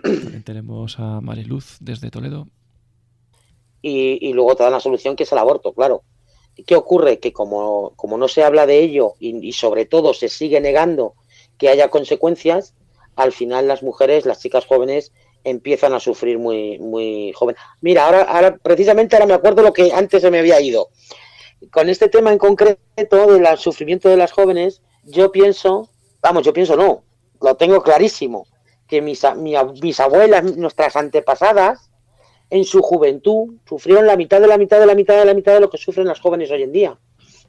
También tenemos a Mariluz desde Toledo. Y luego te dan la solución que es el aborto, claro. ¿Qué ocurre? Que como no se habla de ello y sobre todo se sigue negando que haya consecuencias, al final las mujeres, las chicas jóvenes, empiezan a sufrir muy, muy joven. Mira, precisamente ahora me acuerdo lo que antes se me había ido. Con este tema en concreto del sufrimiento de las jóvenes, yo pienso no, lo tengo clarísimo, que mis abuelas, nuestras antepasadas, en su juventud sufrieron la mitad de lo que sufren las jóvenes hoy en día.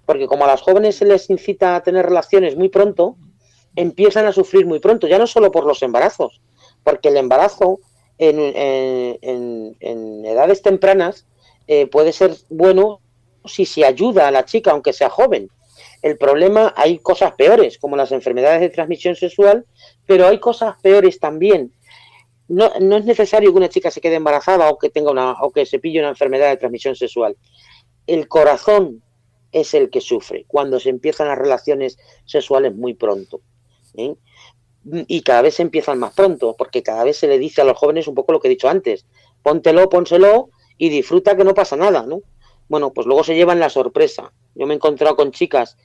Porque como a las jóvenes se les incita a tener relaciones muy pronto, empiezan a sufrir muy pronto, ya no solo por los embarazos, porque el embarazo en edades tempranas puede ser bueno si se ayuda a la chica, aunque sea joven. El problema, hay cosas peores, como las enfermedades de transmisión sexual, pero hay cosas peores también. No es necesario que una chica se quede embarazada o que o que se pille una enfermedad de transmisión sexual. El corazón es el que sufre cuando se empiezan las relaciones sexuales muy pronto, ¿eh? Y cada vez se empiezan más pronto, porque cada vez se le dice a los jóvenes un poco lo que he dicho antes: pónselo y disfruta, que no pasa nada, ¿no? Bueno, pues luego se llevan la sorpresa. Yo me he encontrado con chicas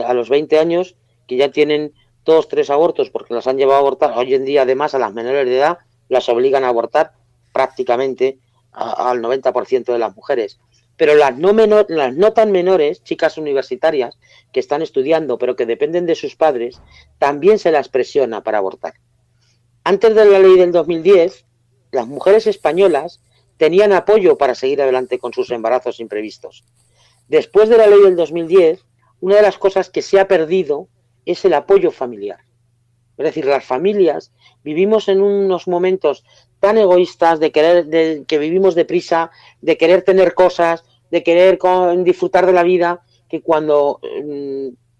a los 20 años que ya tienen 2, 3 abortos porque las han llevado a abortar. Hoy en día, además, a las menores de edad las obligan a abortar prácticamente al 90% de las mujeres. Pero las no tan menores, chicas universitarias que están estudiando pero que dependen de sus padres, también se las presiona para abortar. Antes de la ley del 2010, las mujeres españolas tenían apoyo para seguir adelante con sus embarazos imprevistos. Después de la ley del 2010, una de las cosas que se ha perdido es el apoyo familiar. Es decir, las familias vivimos en unos momentos tan egoístas que vivimos deprisa, de querer tener cosas, de querer disfrutar de la vida, que cuando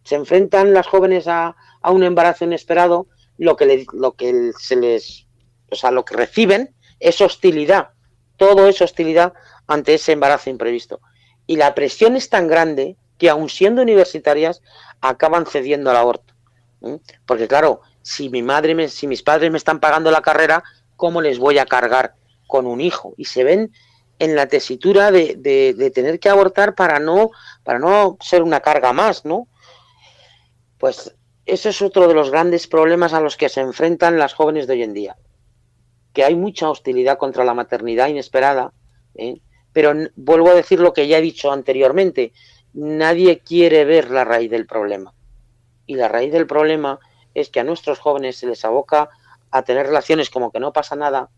se enfrentan las jóvenes a un embarazo inesperado, lo que reciben es hostilidad. Todo es hostilidad ante ese embarazo imprevisto. Y la presión es tan grande que, aun siendo universitarias, acaban cediendo al aborto. Porque claro, si mis padres me están pagando la carrera, ¿cómo les voy a cargar con un hijo? Y se ven en la tesitura de tener que abortar para no ser una carga más, ¿no? Pues eso es otro de los grandes problemas a los que se enfrentan las jóvenes de hoy en día, que hay mucha hostilidad contra la maternidad inesperada, pero vuelvo a decir lo que ya he dicho anteriormente: nadie quiere ver la raíz del problema. Y la raíz del problema es que a nuestros jóvenes se les aboca a tener relaciones como que no pasa nada,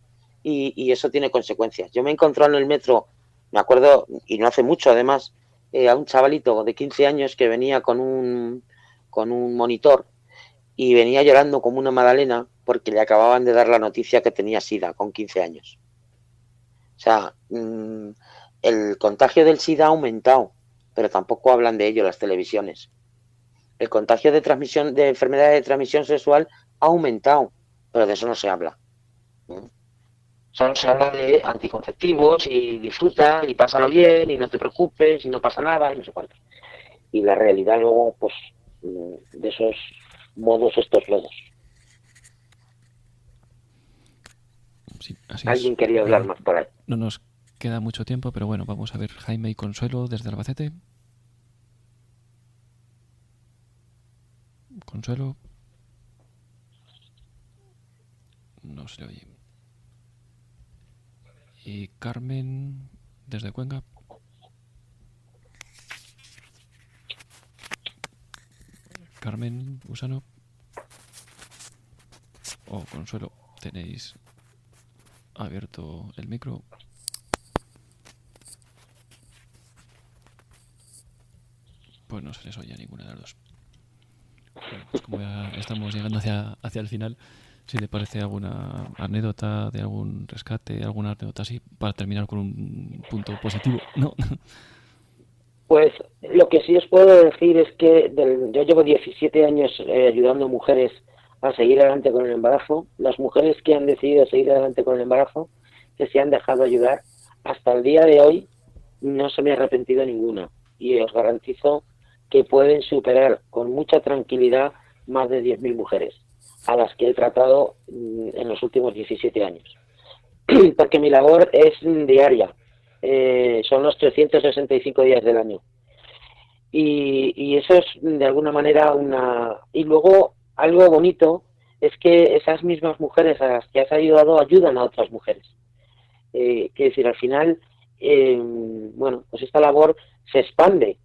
y eso tiene consecuencias. Yo me he encontrado en el metro, me acuerdo, y no hace mucho además, a un chavalito de 15 años que venía con un monitor y venía llorando como una magdalena porque le acababan de dar la noticia que tenía SIDA con 15 años. O sea, el contagio del SIDA ha aumentado, pero tampoco hablan de ello las televisiones. El contagio de enfermedades de transmisión sexual ha aumentado, pero de eso no se habla. Solo se habla de anticonceptivos y disfruta y pásalo bien y no te preocupes y no pasa nada y no sé cuánto. Y la realidad luego, pues, de esos modos, estos lodos. Sí, así Alguien es. quería hablar más por ahí. No nos queda mucho tiempo, pero bueno, vamos a ver Jaime y Consuelo desde Albacete. Consuelo. No se le oye. Y Carmen desde Cuenca. Carmen Usano. O Consuelo, tenéis abierto el micro. Pues no se les oye a ninguna de las dos. Bueno, pues como ya estamos llegando hacia el final, si le parece alguna anécdota de algún rescate, alguna anécdota así, para terminar con un punto positivo, ¿no? Pues lo que sí os puedo decir es que yo llevo 17 años ayudando a mujeres a seguir adelante con el embarazo. Las mujeres que han decidido seguir adelante con el embarazo, que se han dejado ayudar, hasta el día de hoy no se me ha arrepentido ninguna. Y os garantizo que pueden superar con mucha tranquilidad más de 10.000 mujeres a las que he tratado en los últimos 17 años. Porque mi labor es diaria. Son los 365 días del año. Y eso es de alguna manera Y luego, algo bonito es que esas mismas mujeres a las que has ayudado ayudan a otras mujeres. Quiero decir, al final, bueno, pues esta labor se expande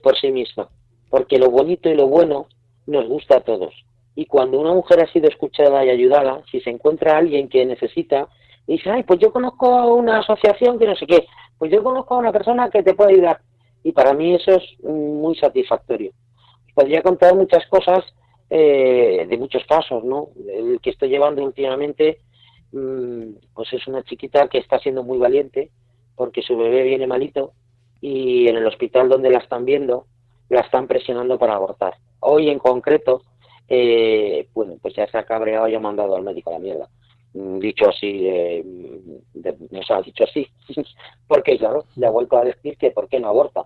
por sí misma, porque lo bonito y lo bueno nos gusta a todos. Y cuando una mujer ha sido escuchada y ayudada, si se encuentra a alguien que necesita, y dice: ay, pues yo conozco a una asociación que no sé qué, pues yo conozco a una persona que te puede ayudar. Y para mí eso es muy satisfactorio. Podría contar muchas cosas de muchos casos, ¿no? El que estoy llevando últimamente, pues es una chiquita que está siendo muy valiente porque su bebé viene malito, y en el hospital donde la están viendo la están presionando para abortar. Hoy en concreto, bueno, pues ya se ha cabreado y ha mandado al médico a la mierda. Dicho así, nos ha dicho así, porque claro, le ha vuelto a decir que por qué no aborta.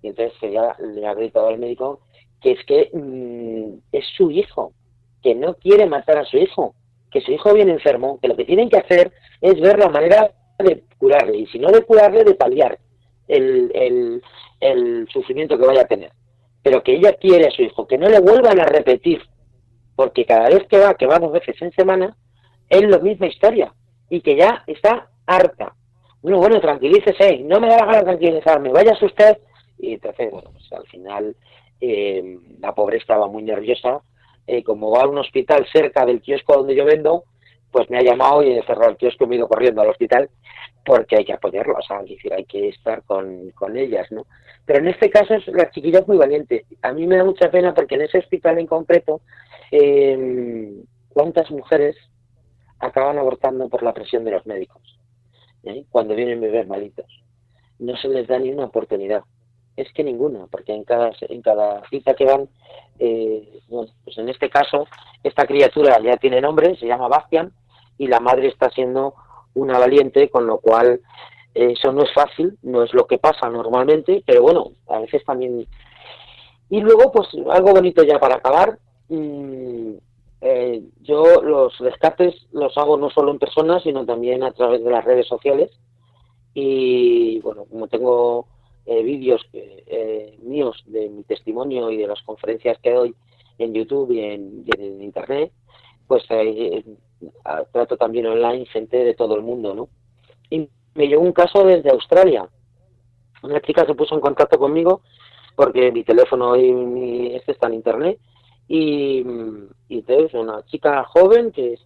Y entonces ya le ha gritado al médico que es que es su hijo, que no quiere matar a su hijo, que su hijo viene enfermo, que lo que tienen que hacer es ver la manera de curarle, y si no de curarle, de paliar el sufrimiento que vaya a tener. Pero que ella quiere a su hijo, que no le vuelvan a repetir, porque cada vez que va 2 veces en semana, es la misma historia, y que ya está harta. Bueno, tranquilícese, no me da la gana de tranquilizarme, váyase usted. Y entonces, bueno, pues al final la pobre estaba muy nerviosa. Como va a un hospital cerca del kiosco donde yo vendo, pues me ha llamado y he cerrado el kiosco y me he ido corriendo al hospital, porque hay que apoyarlo, o sea, es decir, hay que estar con ellas, ¿no? Pero en este caso la chiquilla es muy valiente. A mí me da mucha pena porque en ese hospital en concreto, ¿cuántas mujeres acaban abortando por la presión de los médicos? Cuando vienen bebés malitos. No se les da ni una oportunidad. Es que ninguna, porque en cada cita que van, bueno, pues en este caso, esta criatura ya tiene nombre, se llama Bastian, y la madre está siendo una valiente, con lo cual eso no es fácil, no es lo que pasa normalmente, pero bueno, a veces también. Y luego, pues algo bonito ya para acabar. Yo los rescates los hago no solo en persona, sino también a través de las redes sociales. Y bueno, como tengo vídeos míos de mi testimonio y de las conferencias que doy en YouTube y en Internet, pues trato también online gente de todo el mundo, ¿no? Y me llegó un caso desde Australia. Una chica se puso en contacto conmigo porque mi teléfono y este está en Internet, y entonces una chica joven que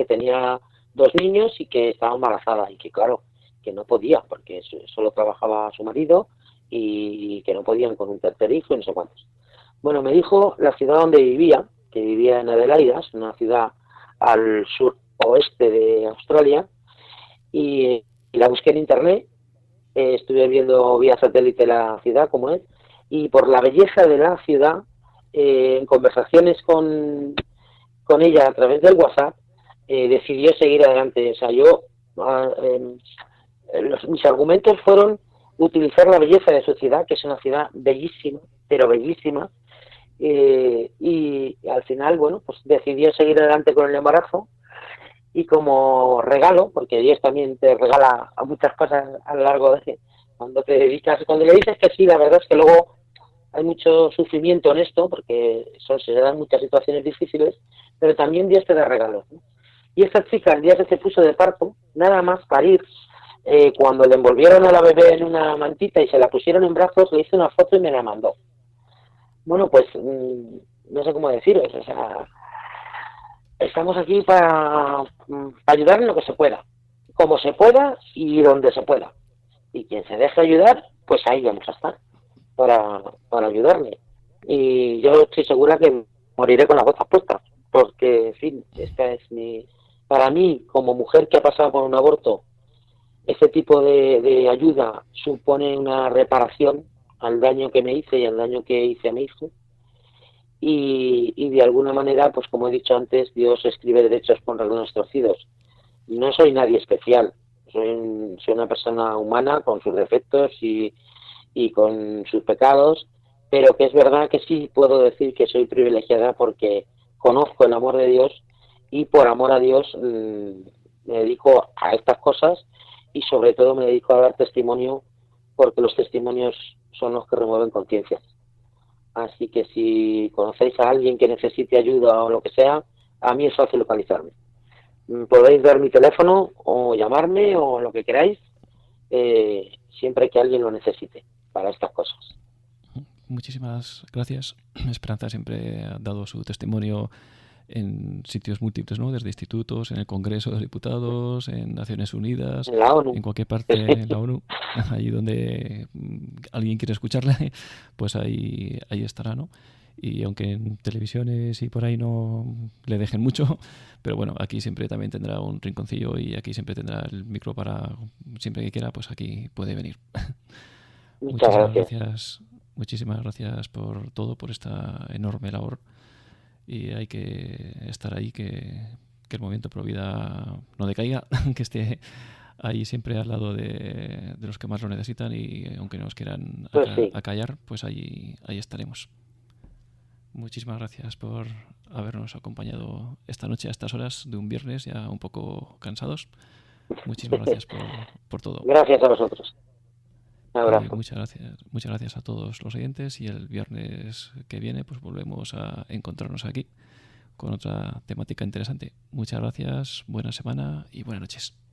tenía 2 niños y que estaba embarazada, y que claro, que no podía porque solo trabajaba su marido, y que no podían con un tercer hijo y no sé cuántos. Bueno, me dijo la ciudad donde vivía, que vivía en Adelaida, una ciudad al suroeste de Australia, y la busqué en Internet. Estuve viendo vía satélite la ciudad como es, y por la belleza de la ciudad, en conversaciones con ella a través del WhatsApp, decidió seguir adelante. O sea, mis argumentos fueron utilizar la belleza de su ciudad, que es una ciudad bellísima, pero bellísima, y al final, bueno, pues decidió seguir adelante con el embarazo. Y como regalo, porque Dios también te regala a muchas cosas a lo largo de cuando te dedicas, cuando le dices que sí, la verdad es que luego hay mucho sufrimiento en esto, porque se dan muchas situaciones difíciles, pero también Dios te da regalos, ¿no? Y esta chica, el día que se puso de parto, nada más parir, cuando le envolvieron a la bebé en una mantita y se la pusieron en brazos, le hice una foto y me la mandó. Bueno, pues no sé cómo deciros, o sea, estamos aquí para ayudar en lo que se pueda, como se pueda y donde se pueda. Y quien se deje ayudar, pues ahí vamos a estar para ayudarle. Y yo estoy segura que moriré con las botas puestas, porque, en fin, esta es para mí, como mujer que ha pasado por un aborto, este tipo de ayuda supone una reparación al daño que me hice y al daño que hice a mi hijo. Y de alguna manera, pues como he dicho antes, Dios escribe derechos con renglones torcidos. No soy nadie especial, soy una persona humana con sus defectos y con sus pecados, pero que es verdad que sí puedo decir que soy privilegiada porque conozco el amor de Dios, y por amor a Dios me dedico a estas cosas, y sobre todo me dedico a dar testimonio, porque los testimonios son los que remueven conciencias. Así que si conocéis a alguien que necesite ayuda o lo que sea, a mí es fácil localizarme. Podéis dar mi teléfono o llamarme o lo que queráis, siempre que alguien lo necesite para estas cosas. Muchísimas gracias. Esperanza siempre ha dado su testimonio en sitios múltiples, ¿no? Desde institutos, en el Congreso de los Diputados, en Naciones Unidas, en la ONU, en cualquier parte, en la ONU, allí donde alguien quiere escucharle, pues ahí estará, ¿no? Y aunque en televisiones y por ahí no le dejen mucho, pero bueno, aquí siempre también tendrá un rinconcillo, y aquí siempre tendrá el micro para, siempre que quiera, pues aquí puede venir. muchas Muchísimas gracias. gracias, Muchísimas gracias por todo, por esta enorme labor. Y hay que estar ahí, que el Movimiento Pro Vida no decaiga, que esté ahí siempre al lado de los que más lo necesitan, y aunque nos quieran Pues sí, acallar, pues ahí estaremos. Muchísimas gracias por habernos acompañado esta noche a estas horas de un viernes ya un poco cansados. Muchísimas gracias por todo. gracias a vosotros. Un Y abrazo. muchas gracias a todos los oyentes, y el viernes que viene pues volvemos a encontrarnos aquí con otra temática interesante. Muchas gracias, buena semana y buenas noches.